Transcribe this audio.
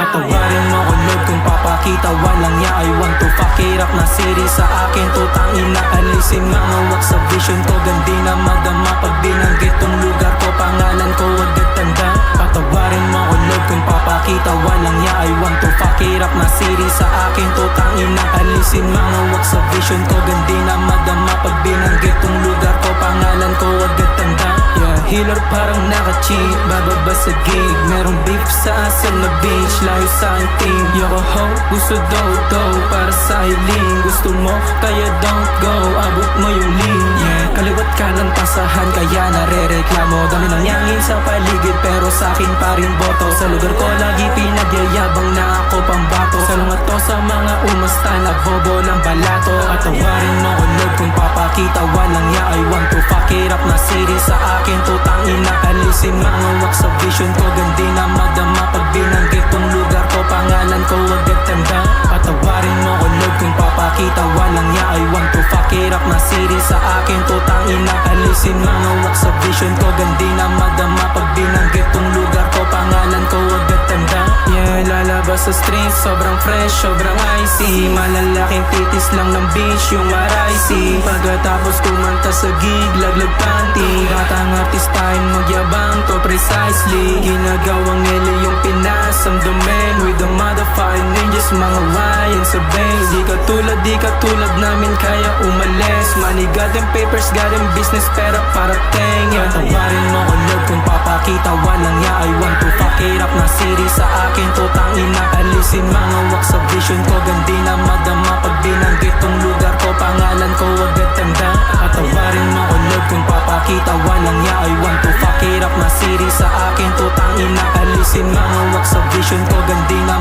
Patawarin mo ko Lord kung papakita walang ya. I want to fuck it up na series sa akin. Tutang ina, alisin mga wak sa vision ko. Gandi na madama pag binanggit tong lugar ko. Pangalan ko agad tanda. Patawarin mo ko Lord kung papakita walang ya. I want to fuck it up na series sa akin. Tutang ina, alisin mga wak sa vision ko. Gandi na madama pag binanggit tong lugar ko. Pangalan ko agad tanda. Yeah, healer parang naka-cheat, bababa sa gig. Merong beef sa asal na beach, layo sa aking team. Yoko ho, gusto do para sa hiling. Gusto mo, kaya don't go, abot mo yung lean. Yeah, kaliwat kanan pasahan, kaya nare-reklamo. Dami ng yangin sa paligid, pero sa akin pa rin boto. Sa lugar ko lagi pinagyayabang na ako pambato. Salungat to sa mga umasta na bobo ng balato. Patawarin mo ko Lord kung papakita walang ya. I want to fuck it up na series sa akin. Tutang ina, alisin mga wak sa vision ko. Gandi na madama pag binanggit tong lugar ko. Pangalan ko agad tanda. Patawarin mo ko Lord kung papakita walang ya. I want to fuck it up na series sa akin. Tutang ina, alisin mga wak sa vision ko. Gandi na madama pag binanggit tong lugar ko. Pangalan ko agad tanda. Yeah, lalabas sa street, sobrang fresh, sobrang icy. Malalaking titis lang ng beach, yung RIC. Pagkatapos kumanta sa gig, laglag panty. Batang artistahin magyabang to precisely. Ginagawang nila yung Pinas, ang domain. With the motherfucking ninjas, mga Ryan sa base. Di katulad namin kaya umalis. Money got them papers, got them business, pera para tenga. Patawarin mo ko Lord kung papakita walang ya. I want to fuck it up na series sa akin. Tutang ina, alisin mga wak sa vision ko. Gandi na madama pag binanggit tong lugar ko. Pangalan ko agad tanda. Patawarin mo ko Lord kung papakita walang ya. I want to fuck it up na series sa akin. Tutang ina, alisin mga wak sa vision ko. Gandi na